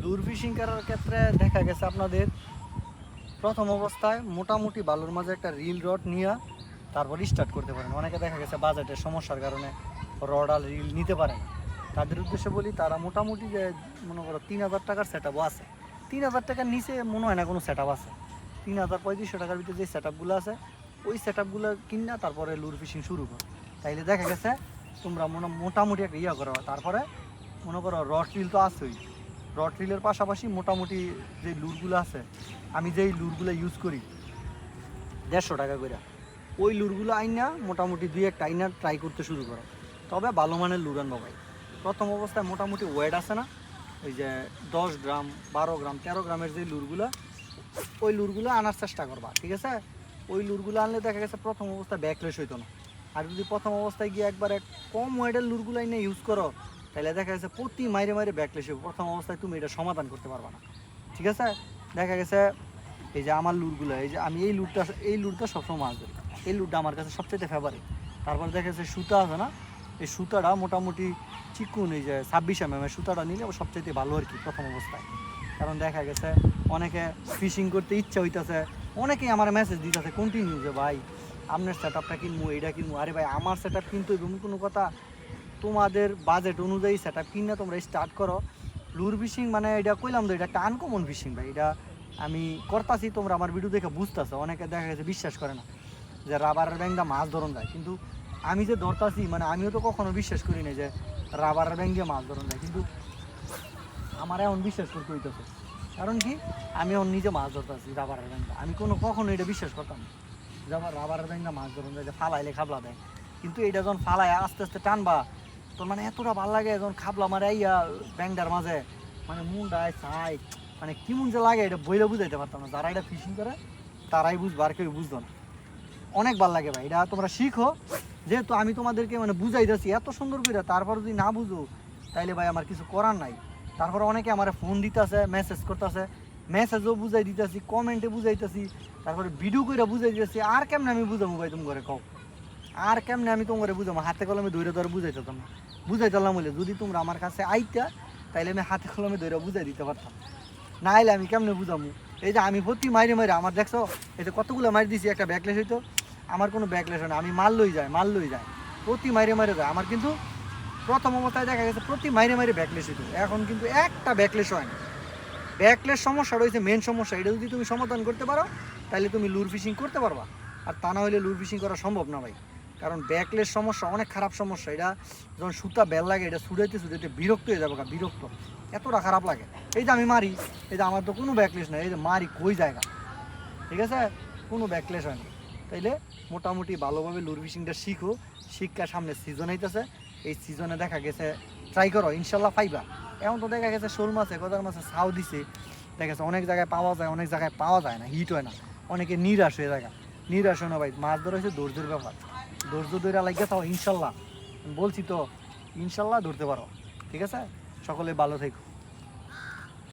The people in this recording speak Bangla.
লুর ফিশিং করার ক্ষেত্রে দেখা গেছে আপনাদের প্রথম অবস্থায় মোটামুটি বালুর মাঝে একটা রিল রড নিয়ে তারপর স্টার্ট করতে পারেন। অনেকে দেখা গেছে বাজেটের সমস্যার কারণে রড আর রিল নিতে পারে না। তাদের উদ্দেশ্যে বলি, তারা মোটামুটি যে মনে করো 3000 টাকার সেট আপও আছে, 3000 টাকার নিচে মনে হয় না কোনো সেট আপ আছে। 3500 টাকার ভিতরে যে সেট আপগুলো আছে ওই সেট আপগুলো কিনা তারপরে লুর ফিশিং শুরু করো। তাইলে দেখা গেছে তোমরা মোটামুটি একটা ইয়ে করো। তারপরে মনে করো রড রিল তো আছেই, রড রিলের পাশাপাশি মোটামুটি যে লুরগুলো আছে, আমি যেই লুরগুলো ইউজ করি 150 টাকা করে, ওই লুরগুলো আইনা মোটামুটি 2-1টা আইনা ট্রাই করতে শুরু করো। তবে ভালো মানের লুর আনবো ভাই। প্রথম অবস্থায় মোটামুটি ওয়েট আছে না, ওই যে 10 গ্রাম 12 গ্রাম 13 গ্রামের যে লুরগুলো, ওই লুরগুলো আনার চেষ্টা করবা, ঠিক আছে? ওই লুরগুলো আনলে দেখা গেছে প্রথম অবস্থায় ব্যাকলেস হইতো না। আর যদি প্রথম অবস্থায় গিয়ে একবারে কম ওয়েটের লুরগুলো আইনা ইউজ করো, তাহলে দেখা গেছে প্রতি মাইরে মাইরে ব্যাকলেস হবে। প্রথম অবস্থায় তুমি এটা সমাধান করতে পারবা না, ঠিক আছে? দেখা গেছে এই যে আমার লুরগুলো, এই যে আমি এই লুরটা সবসময় মাছ ধরি, এই লুরটা আমার কাছে সবচেয়ে ফেভারিট। তারপর দেখা গেছে সুতা আছে না, এই সুতাটা মোটামুটি চিকুন, এই যে 26 mm সুতাটা নিলে সবচেয়ে ভালো আর কি প্রথম অবস্থায়। কারণ দেখা গেছে অনেকে ফিশিং করতে ইচ্ছা হইতেছে, অনেকেই আমার মেসেজ দিতেছে কন্টিনিউ যে ভাই আপনার সেট আপটা কিনবো, এইটা কিনবো। আরে ভাই আমার সেট আপ কিনতে হইবে কোনো কথা, তোমাদের বাজেট অনুযায়ী সেট আপ কিনে তোমরা স্টার্ট করো। লুর ফিশিং মানে এটা কইলাম তো, এটা একটা আনকমন ফিশিং ভাই। এটা আমি করতাছি, তোমরা আমার ভিডিও দেখে বুঝতেছো। অনেকে দেখা গেছে বিশ্বাস করে না যে রাবারের ব্যাংকটা মাছ ধরন যায়, কিন্তু আমি যে ধরতাছি মানে আমিও তো কখনো বিশ্বাস করি না যে রাবারের ব্যাংক দিয়ে মাছ ধরন যায়, কিন্তু আমার এখন বিশ্বাস করতে হইতেছে। কারণ কি, আমি এখন নিজে মাছ ধরতেছি রাবারের ব্যাংকটা, আমি কখনো এটা বিশ্বাস করতাম না যে আমার রাবারের ব্যাংকটা মাছ ধরন যায়, যে ফালাইলে খাবলা দেয়। কিন্তু এটা যখন ফালায় আস্তে আস্তে টানবা, তোর মানে এতটা ভালো লাগে যখন খাবলা মারে আইয়া ব্যাংকটার মাঝে, মানে মুন্ডায় চাই, মানে কেমন যে লাগে এটা বইলে বুঝাইতে পারতাম না। যারা এটা ফিশিং করে তারাই বুঝবো, আর কেউ বুঝতো না। অনেক ভালো লাগে ভাই, এটা তোমরা শিখো। যেহেতু আমি তোমাদেরকে মানে বুঝাইতেছি এত সুন্দর করে, তারপর যদি না বুঝো তাইলে ভাই আমার কিছু করার নাই। তারপর অনেকে আমার ফোন দিতেছে, মেসেজ করতেছে, মেসেজও বুঝাই দিতেছি, কমেন্টে বুঝাইতেছি, তারপরে ভিডিও করে বুঝাই দিতেছি। আর কেমনে আমি বুঝাবো ভাই তুমি করে কও? আর কেমনে আমি তোমার বুঝাবো? হাতে কলমে ধরে ধরে বুঝাইতাম না, বুঝাইতাম বলে যদি তোমরা আমার কাছে আইতা তাইলে আমি হাতে কলমে ধরে বুঝাই দিতে পারতাম। না আইলে আমি কেমনে বুঝাবো? এই যে আমি প্রতি মাইরে মাইরে আমার দেখছো এই যে কতগুলো মারি দিছি, একটা ব্যাকলেস হইতো, আমার কোনো ব্যাকলেস হয় না, আমি মাল লই যায় প্রতি মাইরে মাইরে যায় আমার। কিন্তু প্রথম অবস্থায় দেখা গেছে প্রতি মাইরে মাইরে ব্যাকলেস হইতো, এখন কিন্তু একটা ব্যাকলেস হয় না। ব্যাকলেস সমস্যা রয়েছে, মেন সমস্যা। এটা যদি তুমি সমাধান করতে পারো তাহলে তুমি লুর ফিশিং করতে পারবা, আর তা না হলে লুর ফিশিং করা সম্ভব না ভাই। কারণ ব্যাকলেস সমস্যা অনেক খারাপ সমস্যা। এটা যখন সুতা বেল লাগে, এটা ছুটাইতে ছুটাইতে বিরক্ত হয়ে যাবে, বিরক্ত, এতটা খারাপ লাগে। এই যে আমি মারি, এই যে আমার তো কোনো ব্যাকলেস নাই, এই যে মারি কই জায়গা, ঠিক আছে, কোনো ব্যাকলেস হয় না। তাইলে মোটামুটি ভালোভাবে লুর ফিশিংটা শিখো, শিক্ষা সামনে সিজন হইতেছে, এই সিজনে দেখা গেছে ট্রাই করো, ইনশাল্লাহ পাইবা। এখন তো দেখা গেছে শোল মাছে গজার মাছে ছাও দিছে, দেখা গেছে অনেক জায়গায় পাওয়া যায়, অনেক জায়গায় পাওয়া যায় না, হিট হয় না, অনেকে নিরাশ হয়ে যায়। নিরাশ হয় না ভাই, মাছ ধরা হচ্ছে ধৈর্যের ব্যাপার। ধৈর্য ধরে লাগিয়ে তাও ইনশাল্লাহ, বলছি তো ইনশাল্লাহ ধরতে পারো, ঠিক আছে? সকলে ভালো থেকো।